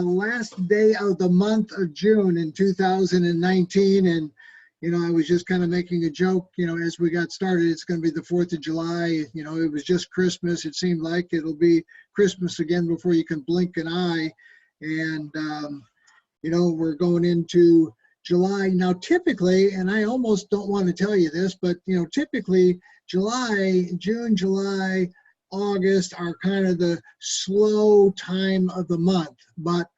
Last day of the month of June in 2019, and I was just kind of making a joke, as we got started. It's going to be the 4th of July. It was just Christmas. It seemed like it'll be Christmas again before you can blink an eye. And we're going into July now. Typically, and I almost don't want to tell you this, but typically June, July, August are kind of the slow time of the month. But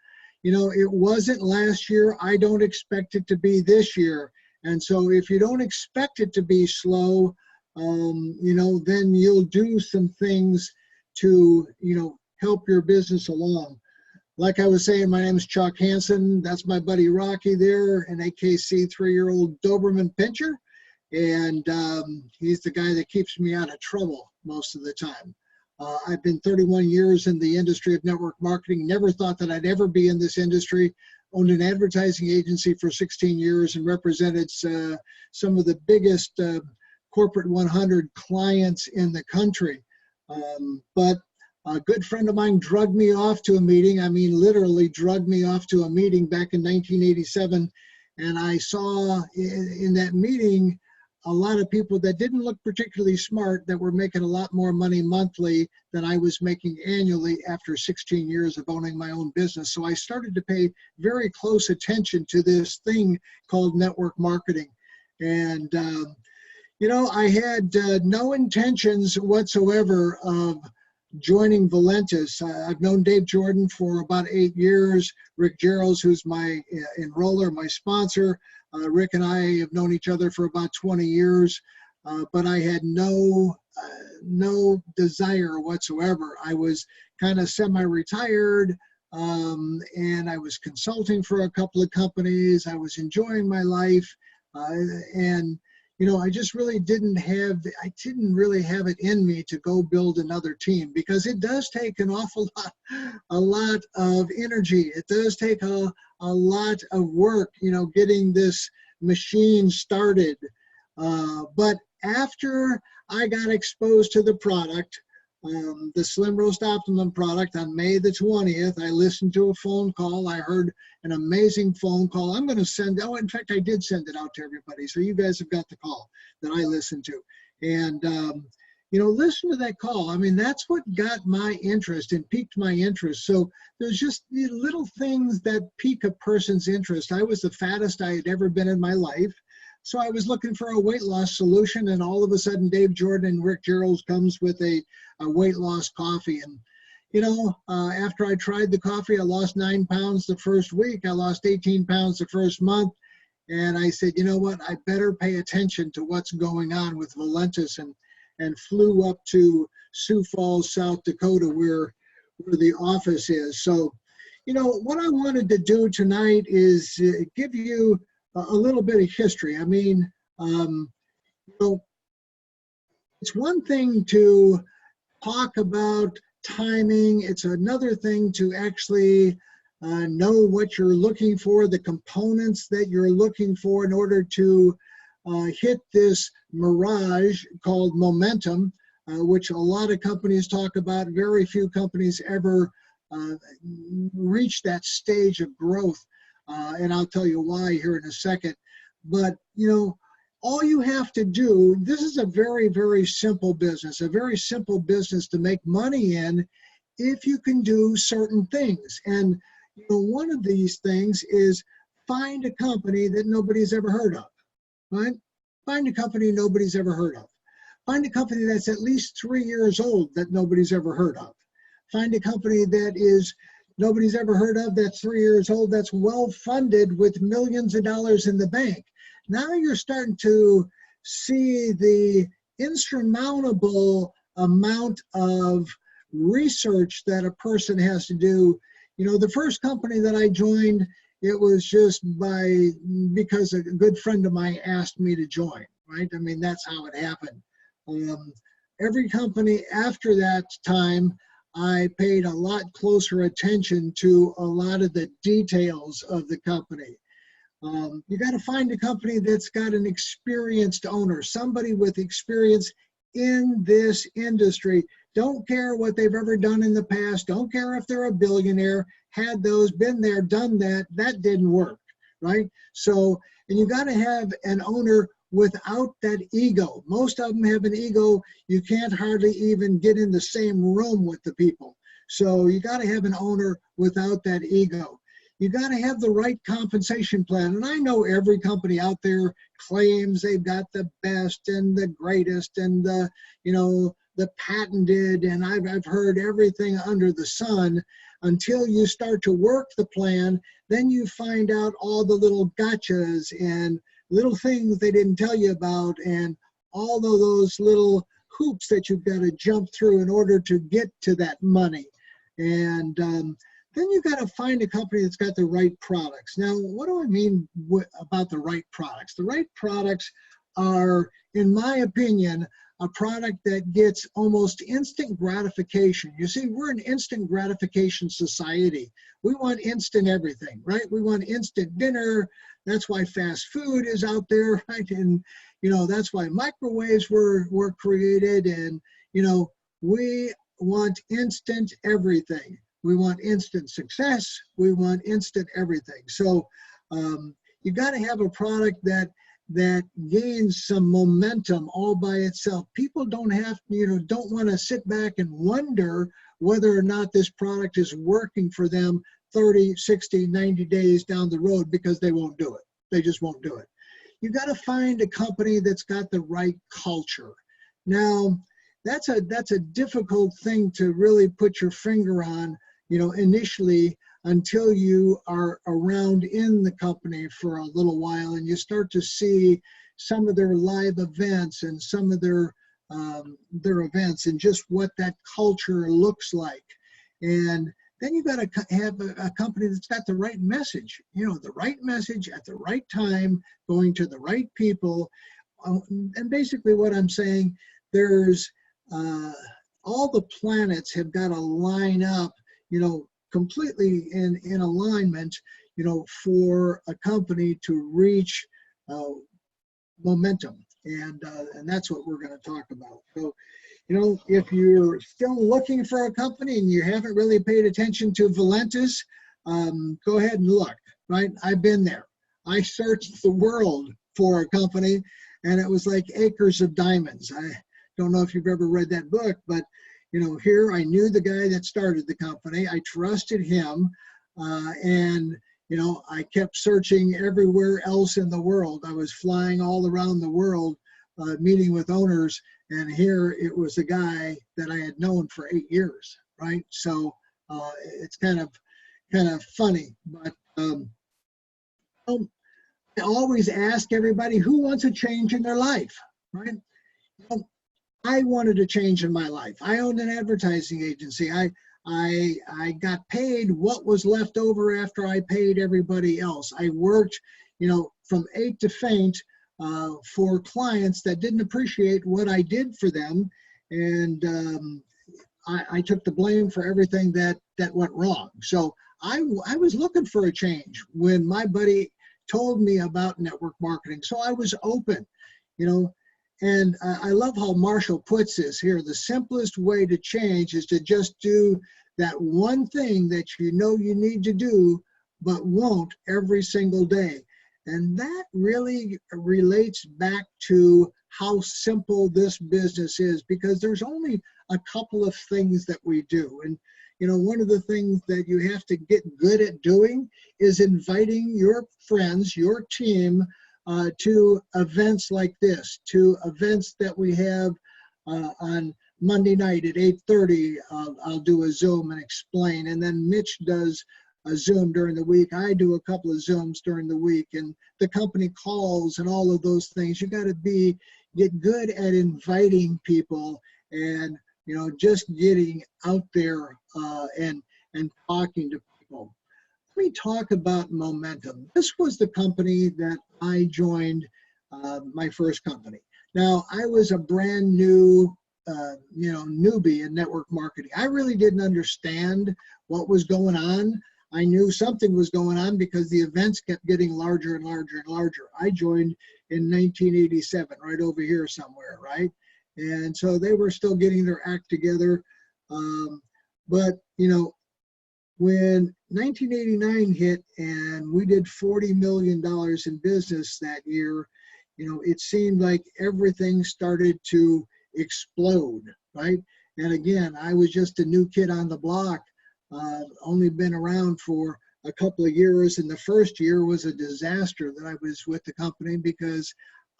it wasn't last year. I don't expect it to be this year. And so if you don't expect it to be slow, then you'll do some things to help your business along. Like I was saying, my name is Chuck Hansen. That's my buddy Rocky there, an AKC 3-year-old Doberman Pinscher. And he's the guy that keeps me out of trouble most of the time. I've been 31 years in the industry of network marketing. Never thought that I'd ever be in this industry. Owned an advertising agency for 16 years and represented some of the biggest corporate 100 clients in the country. But a good friend of mine drugged me off to a meeting. I mean, literally drugged me off to a meeting back in 1987. And I saw in that meeting a lot of people that didn't look particularly smart that were making a lot more money monthly than I was making annually after 16 years of owning my own business. So I started to pay very close attention to this thing called network marketing. And, I had no intentions whatsoever of joining Valentis. I've known Dave Jordan for about 8 years. Rick Geralds, who's my enroller, my sponsor. Rick and I have known each other for about 20 years, but I had no desire whatsoever. I was kind of semi-retired, and I was consulting for a couple of companies. I was enjoying my life, and I just really didn't really have it in me to go build another team, because it does take a lot of energy. It does take a lot of work, getting this machine started. But after I got exposed to the product, the Slim Roast Optimum product, on May the 20th, I listened to a phone call. I heard an amazing phone call. I'm going to send, in fact, I did send it out to everybody. So you guys have got the call that I listened to. And, listen to that call. I mean, that's what got my interest and piqued my interest. So there's just the little things that pique a person's interest. I was the fattest I had ever been in my life. So I was looking for a weight loss solution, and all of a sudden Dave Jordan and Rick Geralds comes with a weight loss coffee. And, after I tried the coffee, I lost 9 pounds the first week. I lost 18 pounds the first month. And I said, you know what, I better pay attention to what's going on with Valentis, and flew up to Sioux Falls, South Dakota, where the office is. So, what I wanted to do tonight is give you a little bit of history. I mean, it's one thing to talk about timing. It's another thing to actually know what you're looking for, the components that you're looking for in order to hit this mirage called momentum, which a lot of companies talk about. Very few companies ever reach that stage of growth. And I'll tell you why here in a second. But, all you have to do, this is a very, very simple business to make money in if you can do certain things. And, one of these things is find a company that nobody's ever heard of, right? Find a company nobody's ever heard of. Find a company that's at least 3 years old that nobody's ever heard of. Find a company that is nobody's ever heard of, that's 3 years old, that's well funded with millions of dollars in the bank. Now you're starting to see the insurmountable amount of research that a person has to do. The first company that I joined, it was just because a good friend of mine asked me to join, right? I mean, that's how it happened. Every company after that time, I paid a lot closer attention to a lot of the details of the company. You got to find a company that's got an experienced owner, somebody with experience in this industry. Don't care what they've ever done in the past. Don't care if they're a billionaire, had those, been there, done that. That didn't work, right? So, and you got to have an owner without that ego. Most of them have an ego. You can't hardly even get in the same room with the people. So you got to have an owner without that ego. You got to have the right compensation plan. And I know every company out there claims they've got the best and the greatest and the, you know, the patented, and I've heard everything under the sun, until you start to work the plan. Then you find out all the little gotchas and little things they didn't tell you about, and all of those little hoops that you've got to jump through in order to get to that money. And then you got to find a company that's got the right products. Now, what do I mean about the right products? The right products are, in my opinion, a product that gets almost instant gratification. You see, we're an instant gratification society. We want instant everything, right? We want instant dinner. That's why fast food is out there, right? And, you know, that's why microwaves were created. And, you know, we want instant everything. We want instant success. We want instant everything. So you got to have a product that gains some momentum all by itself. People don't have, you know, don't want to sit back and wonder whether or not this product is working for them 30, 60, 90 days down the road, because they won't do it. They just won't do it. You got to find a company that's got the right culture. Now, that's a difficult thing to really put your finger on, you know, initially, until you are around in the company for a little while and you start to see some of their live events and some of their events and just what that culture looks like. And then you got to have a company that's got the right message, you know, the right message at the right time, going to the right people. And basically what I'm saying, there's all the planets have got to line up, you know, completely in alignment, you know, for a company to reach momentum. And that's what we're going to talk about. So, you know, if you're still looking for a company and you haven't really paid attention to Valentis, go ahead and look, right? I've been there. I searched the world for a company, and it was like acres of diamonds. I don't know if you've ever read that book, but you know, here I knew the guy that started the company. I trusted him, and you know, I kept searching everywhere else in the world. I was flying all around the world, meeting with owners, and here it was a guy that I had known for 8 years, right? So it's kind of funny, but I always ask everybody who wants a change in their life, right? I wanted a change in my life. I owned an advertising agency. I got paid what was left over after I paid everybody else. I worked, you know, from 8 to faint for clients that didn't appreciate what I did for them, and I took the blame for everything that went wrong. So I was looking for a change when my buddy told me about network marketing. So I was open, you know. And I love how Marshall puts this here. The simplest way to change is to just do that one thing that you know you need to do, but won't every single day. And that really relates back to how simple this business is, because there's only a couple of things that we do. And, you know, one of the things that you have to get good at doing is inviting your friends, your team, to events like this, to events that we have on Monday night at 8:30. I'll do a Zoom and explain, and then Mitch does a Zoom during the week. I do a couple of Zooms during the week, and the company calls and all of those things. You got to get good at inviting people, and you know, just getting out there and talking to people. Let me talk about momentum. This was the company that I joined, my first company. Now, I was a brand new, newbie in network marketing. I really didn't understand what was going on. I knew something was going on because the events kept getting larger and larger and larger. I joined in 1987, right over here somewhere, right? And so they were still getting their act together. But, you know, when 1989 hit and we did $40 million in business that year, you know, it seemed like everything started to explode, right? And again, I was just a new kid on the block, only been around for a couple of years. And the first year was a disaster that I was with the company because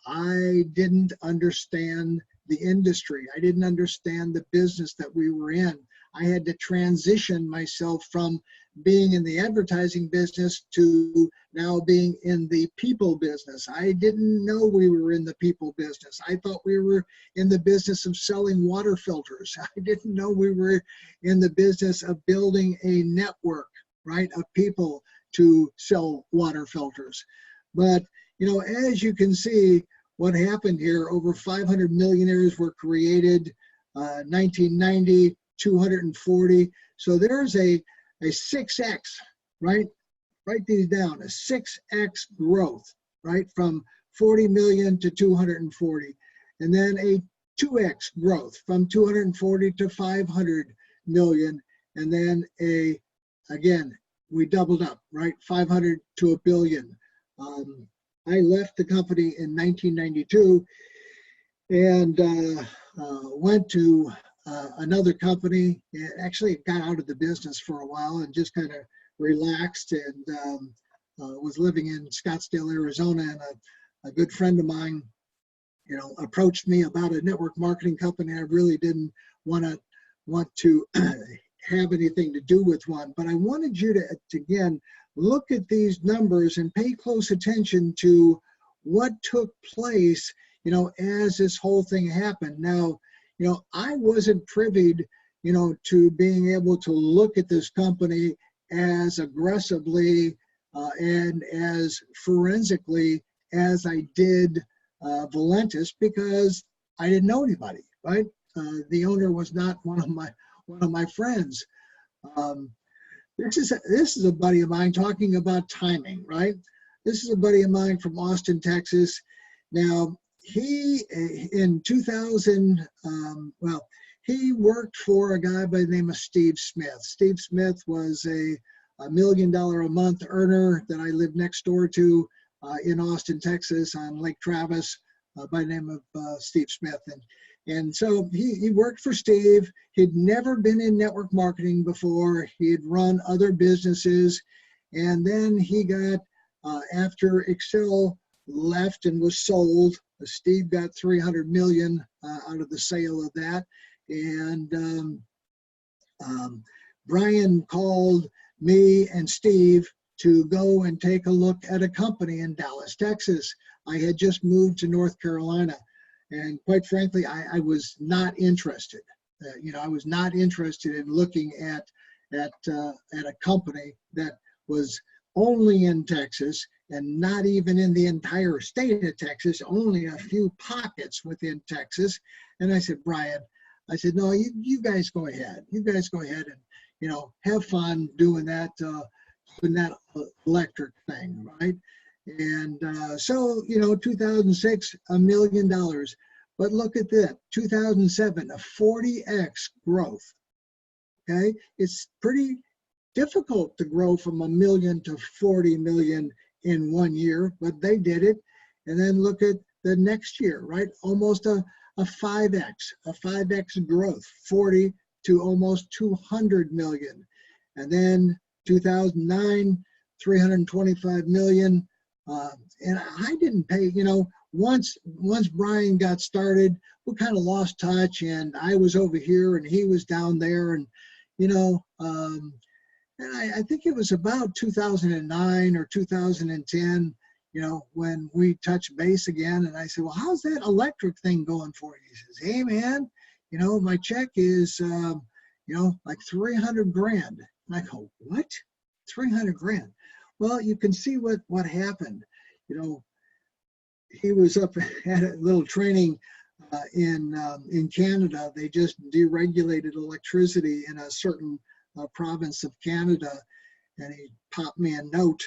I didn't understand the industry. I didn't understand the business that we were in. I had to transition myself from being in the advertising business to now being in the people business. I didn't know we were in the people business. I thought we were in the business of selling water filters. I didn't know we were in the business of building a network, right, of people to sell water filters. But, you know, as you can see, what happened here, over 500 millionaires were created, 1990, 240. So there's a 6X, right? Write these down, a 6X growth, right? From 40 million to 240. And then a 2X growth from 240 to 500 million. And then again, we doubled up, right? 500 to a billion. I left the company in 1992 and went to another company. Actually, got out of the business for a while and just kind of relaxed, and was living in Scottsdale, Arizona. And a good friend of mine, you know, approached me about a network marketing company. I really didn't want to have anything to do with one, but I wanted you to again, look at these numbers and pay close attention to what took place, you know, as this whole thing happened. Now, you know, I wasn't privy, you know, to being able to look at this company as aggressively and as forensically as I did Valentis, because I didn't know anybody, right? The owner was not one of my friends. This is a buddy of mine talking about timing, right? This is a buddy of mine from Austin, Texas. Now, he, in 2000, he worked for a guy by the name of Steve Smith. Steve Smith was a $1 million a month earner that I lived next door to in Austin, Texas on Lake Travis by the name of Steve Smith. And so he worked for Steve. He'd never been in network marketing before. He had run other businesses. And then he got, after Excel left and was sold, Steve got 300 million out of the sale of that. And Brian called me and Steve to go and take a look at a company in Dallas, Texas. I had just moved to North Carolina. And quite frankly, I was not interested. You know, I was not interested in looking at a company that was only in Texas and not even in the entire state of Texas, only a few pockets within Texas. And I said, Brian, I said, no, you guys go ahead. You guys go ahead and, you know, have fun doing that electric thing, right? And so, you know, 2006, $1 million. But look at that, 2007, a 40X growth, okay? It's pretty difficult to grow from $1 million to 40 million in 1 year, but they did it. And then look at the next year, right? Almost a 5X growth, 40 to almost 200 million. And then 2009, 325 million. And I didn't pay, you know, once Brian got started, we kind of lost touch, and I was over here and he was down there, and, you know, and I think it was about 2009 or 2010, you know, when we touched base again, and I said, well, how's that electric thing going for you? He says, hey man, you know, my check is, you know, like 300 grand. And I go, what? 300 grand? Well, you can see what happened. You know, he was up at a little training in Canada. They just deregulated electricity in a certain province of Canada, and he popped me a note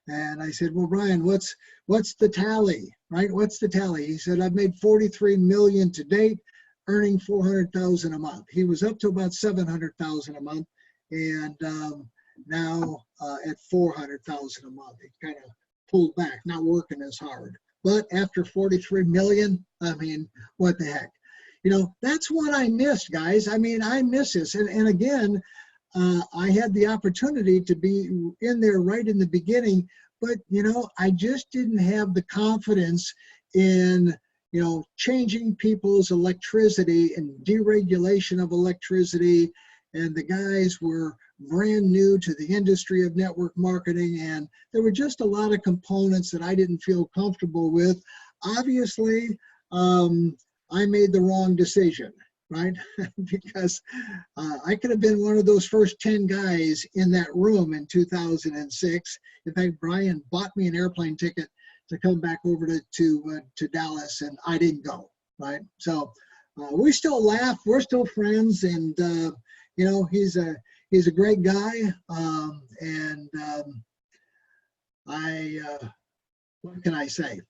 And I said, well, Brian, what's the tally, right? What's the tally? He said, I've made 43 million to date, earning 400,000 a month. He was up to about 700,000 a month, and now at 400,000 a month. He kind of pulled back, not working as hard. But after 43 million, I mean, what the heck? You know, that's what I missed, guys. I mean, I miss this. And again, I had the opportunity to be in there right in the beginning, but, you know, I just didn't have the confidence in, you know, changing people's electricity and deregulation of electricity. And the guys were brand new to the industry of network marketing, and there were just a lot of components that I didn't feel comfortable with. Obviously, I made the wrong decision, right? Because I could have been one of those first 10 guys in that room in 2006. In fact, Brian bought me an airplane ticket to come back over to Dallas, and I didn't go, right? So we still laugh, we're still friends, and you know, he's a great guy, and what can I say?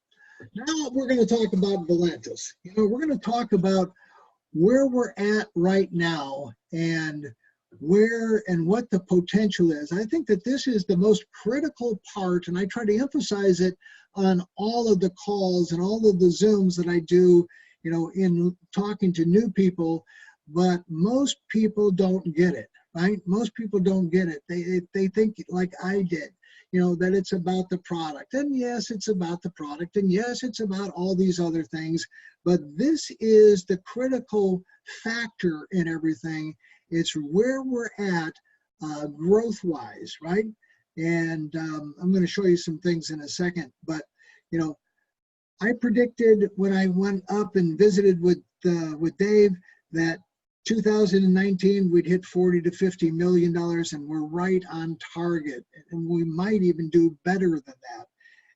Now we're going to talk about Valentis. You know, we're going to talk about where we're at right now and where and what the potential is. I think that this is the most critical part, and I try to emphasize it on all of the calls and all of the Zooms that I do, you know, in talking to new people, but most people don't get it, right? Most people don't get it. They think like I did, you know, that it's about the product. And yes, it's about the product. And yes, it's about all these other things. But this is the critical factor in everything. It's where we're at growth-wise, right? And I'm going to show you some things in a second. But, you know, I predicted when I went up and visited with Dave that 2019 we'd hit 40 to 50 million dollars, and we're right on target, and we might even do better than that.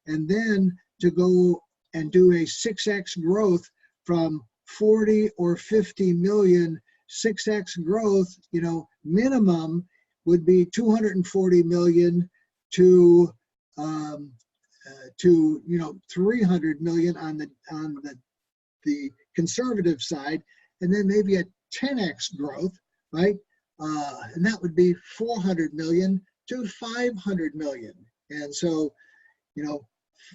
And then to go and do a 6x growth from 40 or 50 million, 6x growth, you know, minimum would be 240 million to you know, 300 million on the conservative side, and then maybe a 10x growth, right? And that would be 400 million to 500 million. And so, you know,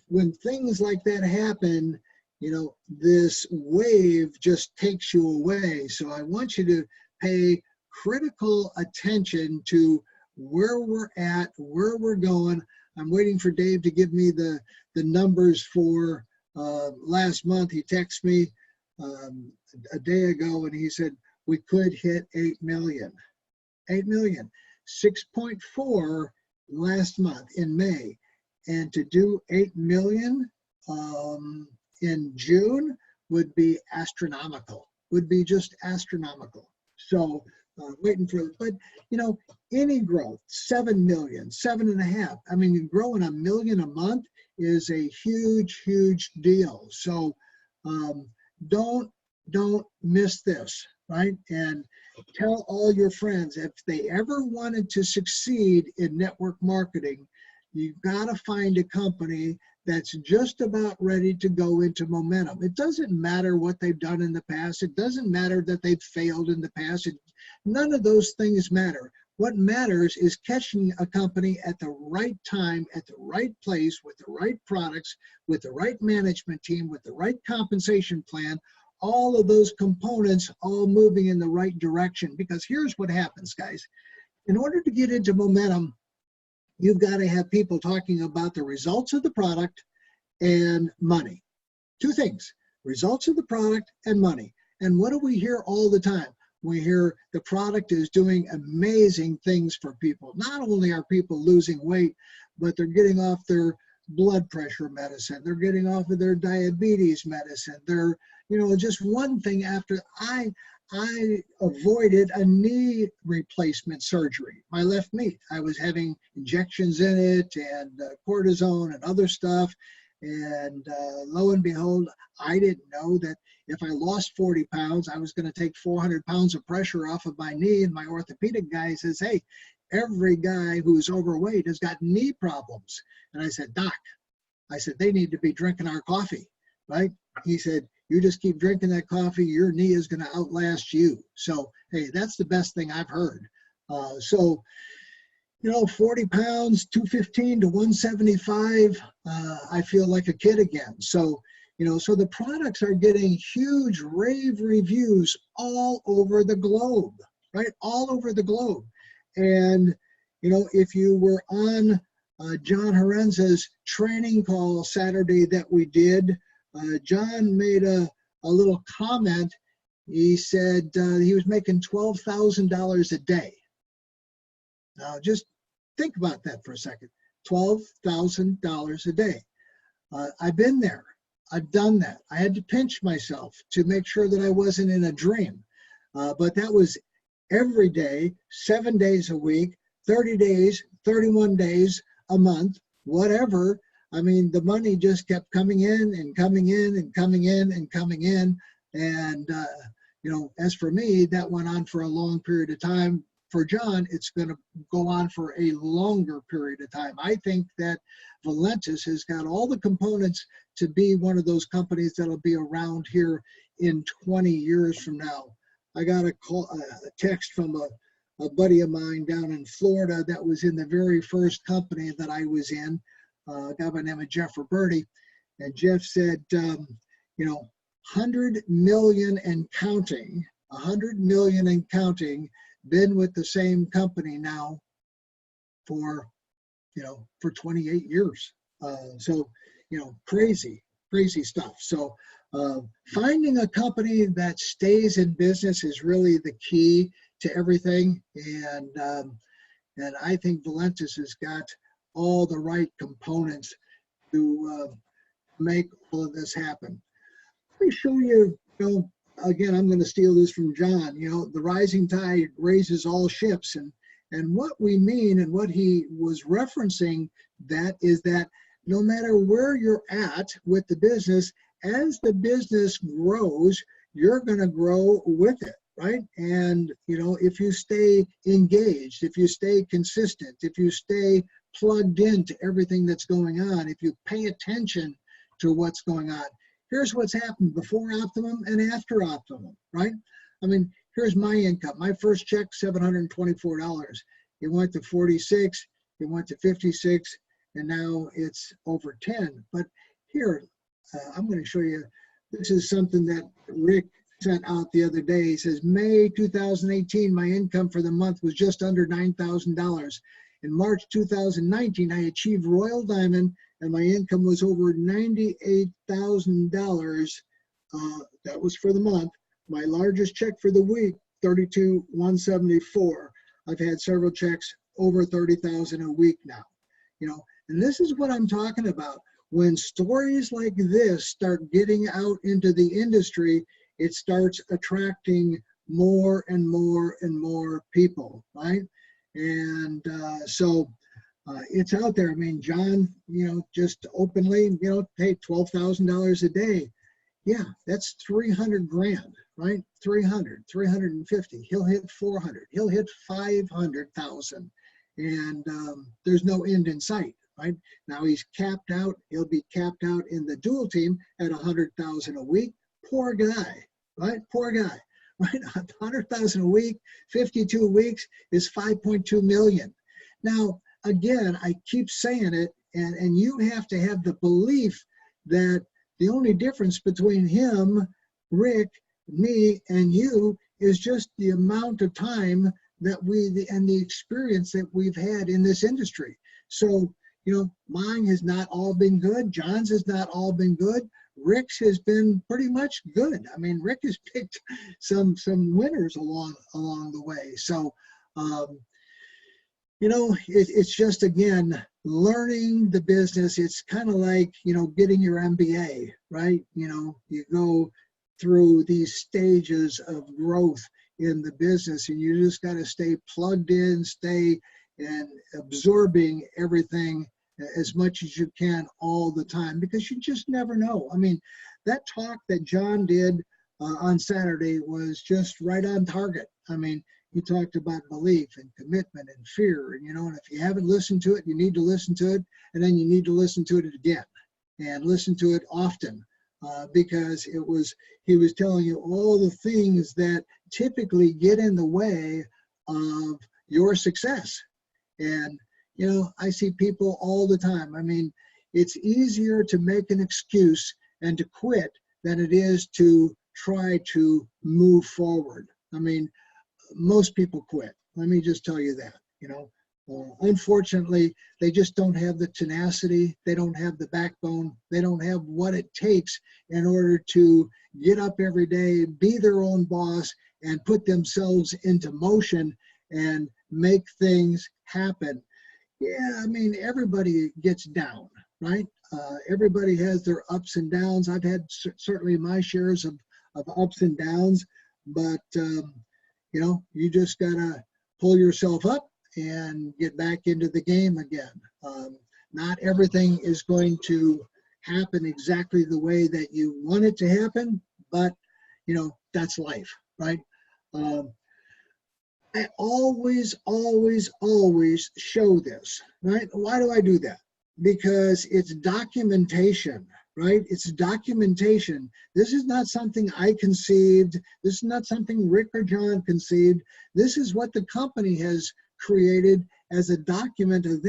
when things like that happen, you know, this wave just takes you away. So I want you to pay critical attention to where we're at, where we're going. I'm waiting for Dave to give me the numbers for last month. He texted me a day ago, and he said we could hit 8 million. 8 million. 6.4 last month in May. And to do 8 million in June would be astronomical, would be just astronomical. So waiting for it. But, you know, any growth, 7 million, 7.5. I mean, growing 1 million a month is a huge, huge deal. So don't miss this, right? And tell all your friends, if they ever wanted to succeed in network marketing, you've got to find a company that's just about ready to go into momentum. It doesn't matter what they've done in the past. It doesn't matter that they've failed in the past. None of those things matter. What matters is catching a company at the right time, at the right place, with the right products, with the right management team, with the right compensation plan, all of those components all moving in the right direction. Because here's what happens, guys. In order to get into momentum, you've got to have people talking about the results of the product and money. Two things, results of the product and money. And what do we hear all the time? We hear the product is doing amazing things for people. Not only are people losing weight, but they're getting off their blood pressure medicine. They're getting off of their diabetes medicine. They're, you know, just one thing after. I avoided a knee replacement surgery, my left knee. I was having injections in it and cortisone and other stuff. And lo and behold, I didn't know that if I lost 40 pounds, I was going to take 400 pounds of pressure off of my knee. And my orthopedic guy says, hey, every guy who's overweight has got knee problems. And I said, Doc, I said, they need to be drinking our coffee, right? He said, you just keep drinking that coffee, your knee is going to outlast you. So, hey, that's the best thing I've heard. So, you know, 40 pounds, 215 to 175, I feel like a kid again. So, you know, so the products are getting huge rave reviews all over the globe, right? All over the globe. And, you know, if you were on John Horenza's training call Saturday that we did, John made a little comment. He said he was making $12,000 a day. Now, just think about that for a second. $12,000 a day. I've been there. I've done that. I had to pinch myself to make sure that I wasn't in a dream. But that was every day, 7 days a week, 30 days, 31 days a month, whatever. I mean, the money just kept coming in and coming in and coming in and coming in. And, you know, as for me, that went on for a long period of time. For John, it's going to go on for a longer period of time. I think that Valentis has got all the components to be one of those companies that'll be around here in 20 years from now. I got a text from a buddy of mine down in Florida that was in the very first company that I was in, a guy by the name of Jeff Roberti. And Jeff said, you know, 100 million and counting, 100 million and counting, been with the same company now for, you know, for 28 years. So, you know, crazy stuff. So finding a company that stays in business is really the key to everything. And I think Valentis has got all the right components to make all of this happen. Let me show you, you know, again, I'm going to steal this from John, you know, the rising tide raises all ships. And what we mean and what he was referencing that is that no matter where you're at with the business, as the business grows, you're going to grow with it, right? And, you know, if you stay engaged, if you stay consistent, if you stay plugged into everything that's going on, if you pay attention to what's going on, here's what's happened before optimum and after optimum, right? I mean, here's my income. My first check, $724. It went to 46, it went to 56, and now it's over 10. But here, I'm going to show you, this is something that Rick sent out the other day. He says, May 2018, my income for the month was just under $9,000. In March 2019, I achieved Royal Diamond and my income was over $98,000. That was for the month. My largest check for the week, $32,174. I've had several checks over $30,000 a week now. You know, and this is what I'm talking about. When stories like this start getting out into the industry, it starts attracting more and more and more people, right? And so it's out there. I mean, John, you know, just openly, you know, hey, $12,000 a day. Yeah, that's 300 grand, right? 300, 350. He'll hit 400. He'll hit 500,000. And there's no end in sight, right? Now he's capped out. He'll be capped out in the dual team at 100,000 a week. Poor guy, right? Poor guy, right? 100,000 a week, 52 weeks is 5.2 million. Now, again, I keep saying it, and you have to have the belief that the only difference between him, Rick, me, and you is just the amount of time that and the experience that we've had in this industry. So, you know, mine has not all been good. John's has not all been good. Rick's has been pretty much good. I mean, Rick has picked some winners along the way. So, you know, it's just, again, learning the business. It's kind of like, you know, getting your MBA, right? You know, you go through these stages of growth in the business, and you just got to stay plugged in, stay and absorbing everything as much as you can all the time, because you just never know. I mean, that talk that John did on Saturday was just right on target. I mean, he talked about belief and commitment and fear. And, and if you haven't listened to it, you need to listen to it. And then you need to listen to it again and listen to it often, because he was telling you all the things that typically get in the way of your success. And, I see people all the time. I mean, it's easier to make an excuse and to quit than it is to try to move forward. I mean, most people quit. Let me just tell you that, unfortunately, they just don't have the tenacity. They don't have the backbone. They don't have what it takes in order to get up every day, be their own boss, and put themselves into motion and make things happen. Yeah, I mean, everybody gets down, right? Everybody has their ups and downs. I've had certainly my shares of ups and downs, but, you just got to pull yourself up and get back into the game again. Not everything is going to happen exactly the way that you want it to happen, but, that's life, right? I always show this, right? Why do I do that? Because it's documentation, right? It's documentation. This is not something I conceived. This is not something Rick or John conceived. This is what the company has created as a document of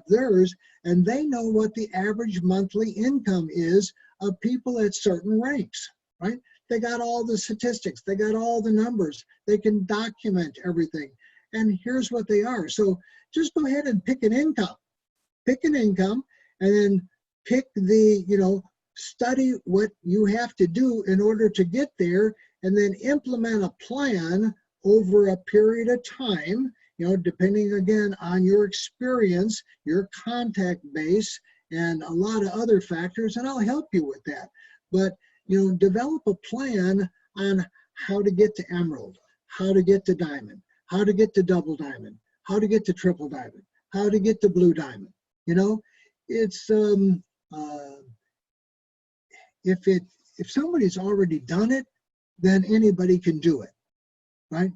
theirs, and they know what the average monthly income is of people at certain ranks, right? They got all the statistics. They got all the numbers. They can document everything. And here's what they are. So just go ahead and pick an income. Pick an income, and then pick the, study what you have to do in order to get there, and then implement a plan over a period of time, depending again on your experience, your contact base, and a lot of other factors, and I'll help you with that. But, develop a plan on how to get to emerald, how to get to diamond, how to get to double diamond, how to get to triple diamond, how to get to blue diamond. It's if somebody's already done it, then anybody can do it, right?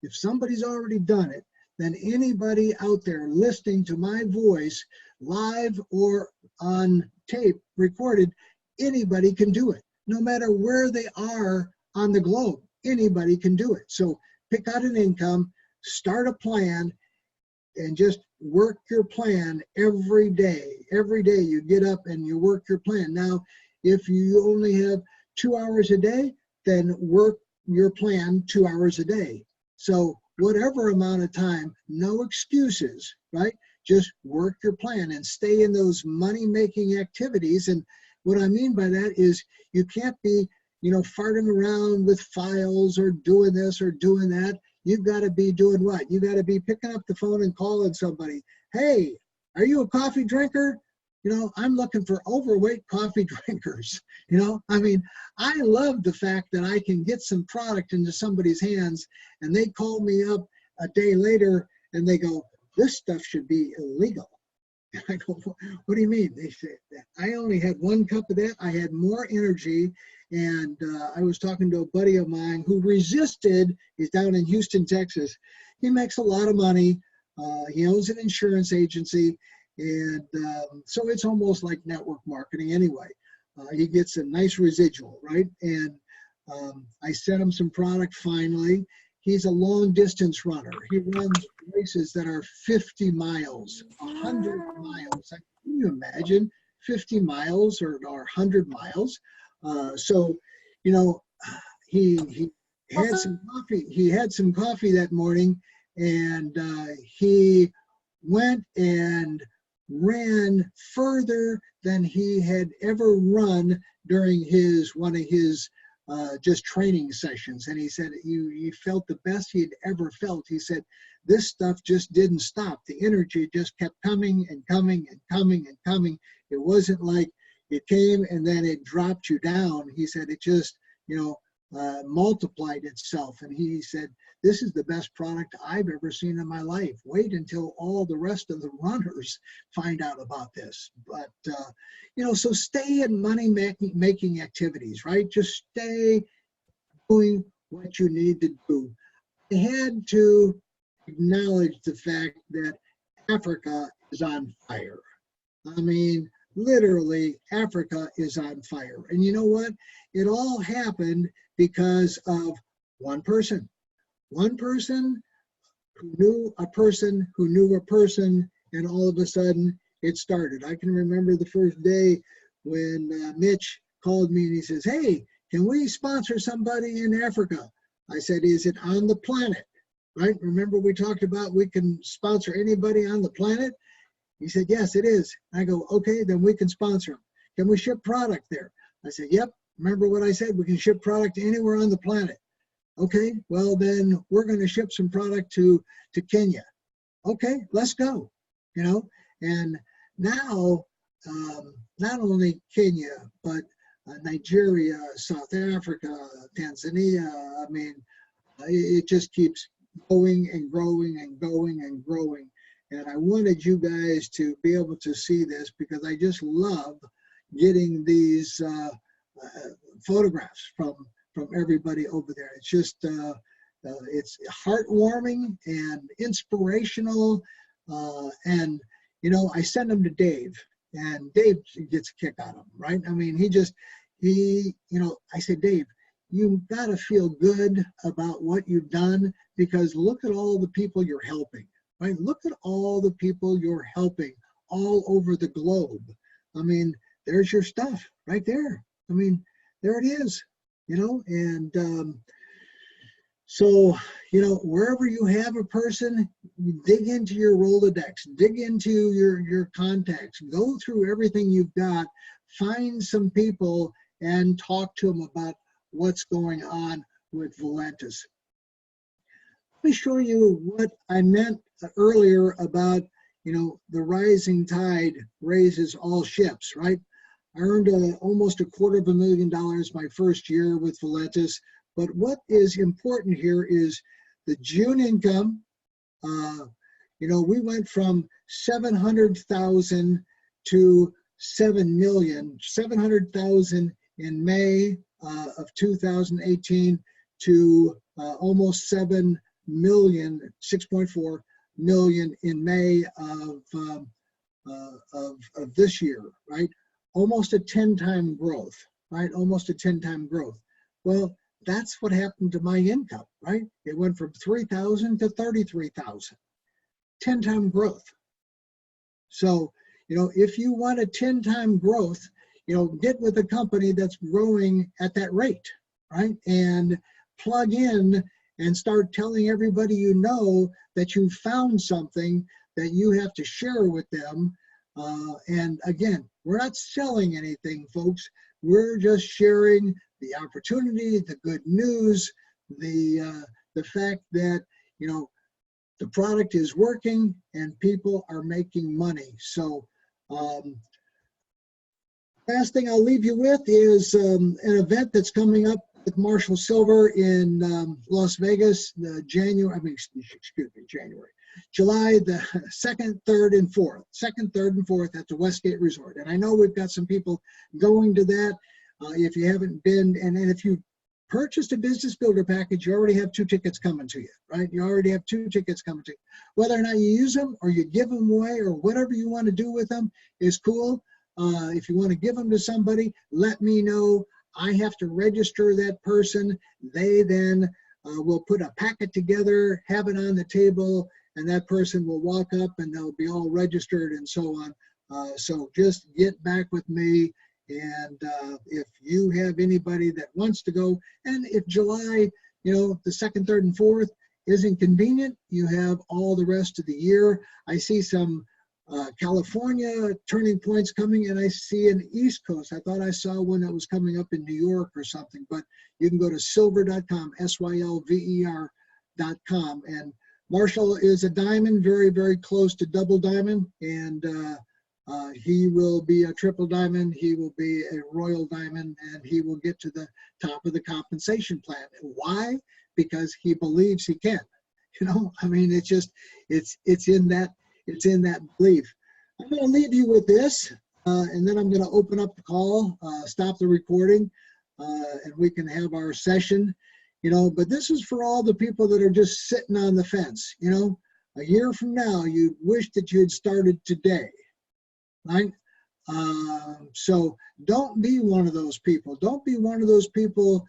If somebody's already done it, then anybody out there listening to my voice, live or on tape, recorded, anybody can do it. No matter where they are on the globe, anybody can do it. So pick out an income, start a plan, and just work your plan every day. Every day you get up and you work your plan. Now, if you only have 2 hours a day, then work your plan 2 hours a day. So whatever amount of time, no excuses, right? Just work your plan and stay in those money-making activities. And what I mean by that is you can't be, farting around with files or doing this or doing that. You've got to be doing what? You got to be picking up the phone and calling somebody. Hey, are you a coffee drinker? I'm looking for overweight coffee drinkers. I love the fact that I can get some product into somebody's hands and they call me up a day later and they go, this stuff should be illegal. And I go, what do you mean? They say, I only had 1 cup of that. I had more energy. And I was talking to a buddy of mine who resisted. He's down in Houston, Texas. He makes a lot of money. He owns an insurance agency. And so it's almost like network marketing anyway. He gets a nice residual, right? And I sent him some product finally. He's a long distance runner. He runs races that are 50 miles, 100 miles. Can you imagine 50 miles or 100 miles? So, he had some coffee. He had some coffee that morning, and he went and ran further than he had ever run during one of his just training sessions. And he said he felt the best he'd ever felt. He said this stuff just didn't stop. The energy just kept coming and coming and coming and coming. It wasn't like it came and then it dropped you down. He said it just, multiplied itself. And he said, this is the best product I've ever seen in my life. Wait until all the rest of the runners find out about this. But, so stay in money making activities, right? Just stay doing what you need to do. I had to acknowledge the fact that Africa is on fire. I mean, literally, Africa is on fire. And you know what? It all happened because of one person. One person who knew a person who knew a person, and all of a sudden it started. I can remember the first day when Mitch called me and he says, "Hey, can we sponsor somebody in Africa?" I said, "Is it on the planet?" Right? Remember we talked about we can sponsor anybody on the planet? He said, "Yes, it is." I go, "Okay, then we can sponsor them. Can we ship product there?" I said, "Yep. Remember what I said? We can ship product anywhere on the planet." "Okay, well then we're going to ship some product to Kenya." "Okay, let's go." You know, and now not only Kenya, but Nigeria, South Africa, Tanzania. I mean, it just keeps going and growing and going and growing. And I wanted you guys to be able to see this because I just love getting these photographs from everybody over there. It's just, it's heartwarming and inspirational. And, you know, I send them to Dave, and Dave gets a kick out of them, right? I mean, you know, I said, "Dave, you got to feel good about what you've done because look at all the people you're helping, right? Look at all the people you're helping all over the globe. I mean, there's your stuff right there. I mean, there it is, you know, and so, you know, wherever you have a person, dig into your Rolodex, dig into your contacts, go through everything you've got, find some people and talk to them about what's going on with Volantis. Let me show you what I meant earlier about, you know, the rising tide raises all ships, right? I earned almost $250,000 my first year with Volantis. But what is important here is the June income. You know, we went from 700,000 to 7 million, 700,000 in May of 2018 to almost 7 million, 6.4 million in May of this year, right? Almost a 10-time growth, right? Almost a 10-time growth. Well, that's what happened to my income, right? It went from 3,000 to 33,000, 10-time growth. So, you know, if you want a 10-time growth, you know, get with a company that's growing at that rate, right? And plug in and start telling everybody you know that you found something that you have to share with them. And again, we're not selling anything, folks. We're just sharing the opportunity, the good news, the fact that, you know, the product is working and people are making money. So last thing I'll leave you with is an event that's coming up with Marshall Silver in Las Vegas, July the 2nd, 3rd, and 4th. 2nd, 3rd, and 4th at the Westgate Resort. And I know we've got some people going to that. If you haven't been, and if you purchased a business builder package, you already have 2 tickets coming to you, right? You already have 2 tickets coming to you. Whether or not you use them or you give them away or whatever you want to do with them is cool. If you want to give them to somebody, let me know. I have to register that person. They then will put a packet together, have it on the table, and that person will walk up and they'll be all registered and so on. So just get back with me. And if you have anybody that wants to go, and if July, you know, the 2nd, 3rd, and 4th isn't convenient, you have all the rest of the year. I see some California turning points coming, and I see an East Coast. I thought I saw one that was coming up in New York or something, but you can go to silver.com, SYLVER.com. And Marshall is a diamond, very, very close to double diamond, and he will be a triple diamond, he will be a royal diamond, and he will get to the top of the compensation plan. Why? Because he believes he can. You know, I mean, it's just, it's in that belief. I'm going to leave you with this, and then I'm going to open up the call, stop the recording, and we can have our session. but this is for all the people that are just sitting on the fence. A year from now, you wish that you had started today, right? So don't be one of those people. Don't be one of those people.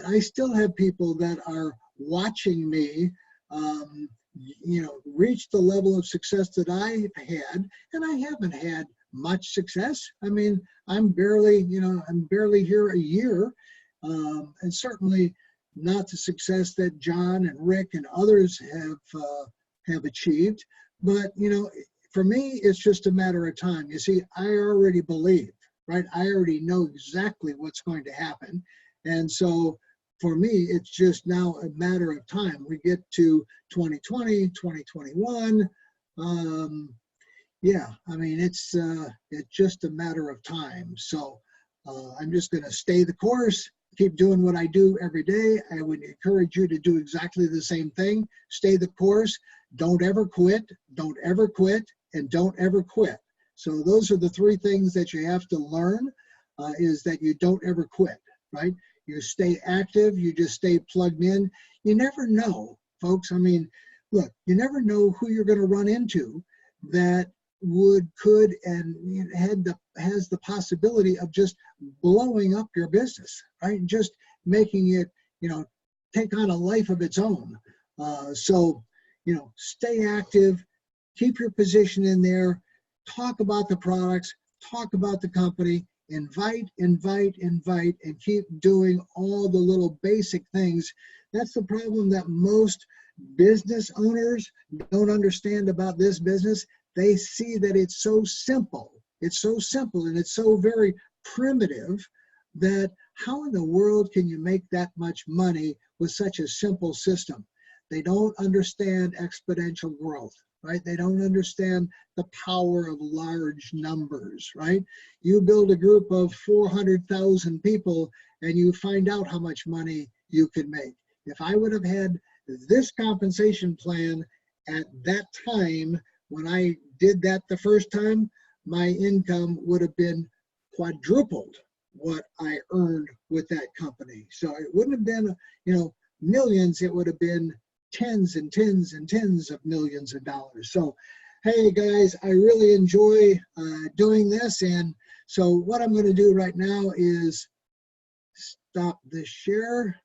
I still have people that are watching me, reach the level of success that I've had, and I haven't had much success. I mean, I'm barely here a year, and certainly not the success that John and Rick and others have achieved. But for me, it's just a matter of time. You see, I already believe, right? I already know exactly what's going to happen. And so for me, it's just now a matter of time. We get to 2020, 2021. Yeah, I mean, it's just a matter of time. So I'm just going to stay the course, keep doing what I do every day. I would encourage you to do exactly the same thing. Stay the course. Don't ever quit. Don't ever quit. And don't ever quit. So those are the three things that you have to learn, is that you don't ever quit, right? You stay active. You just stay plugged in. You never know, folks. I mean, look, you never know who you're going to run into that could and has the possibility of just blowing up your business, right? Just making it, take on a life of its own. So, stay active, keep your position in there, talk about the products, talk about the company, invite, and keep doing all the little basic things. That's the problem that most business owners don't understand about this business. They see that it's so simple. It's so simple and it's so very primitive that how in the world can you make that much money with such a simple system? They don't understand exponential growth, right? They don't understand the power of large numbers, right? You build a group of 400,000 people and you find out how much money you can make. If I would have had this compensation plan at that time, when I did that the first time, my income would have been quadrupled what I earned with that company. So it wouldn't have been, millions, it would have been tens and tens and tens of millions of dollars. So, hey guys, I really enjoy doing this. And so what I'm going to do right now is stop this share.